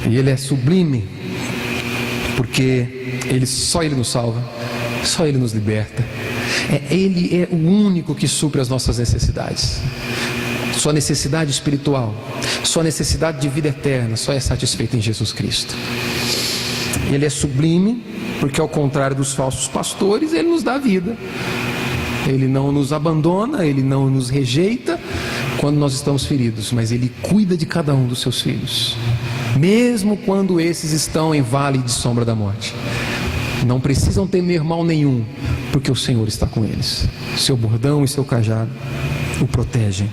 e ele é sublime, porque só ele nos salva, só ele nos liberta. Ele é o único que supre as nossas necessidades. Sua necessidade espiritual, sua necessidade de vida eterna só é satisfeita em Jesus Cristo. Ele é sublime porque, ao contrário dos falsos pastores, ele nos dá vida. Ele não nos abandona, ele não nos rejeita quando nós estamos feridos, mas ele cuida de cada um dos seus filhos, mesmo quando esses estão em vale de sombra da morte. Não precisam temer mal nenhum, porque o Senhor está com eles. Seu bordão e seu cajado o protegem.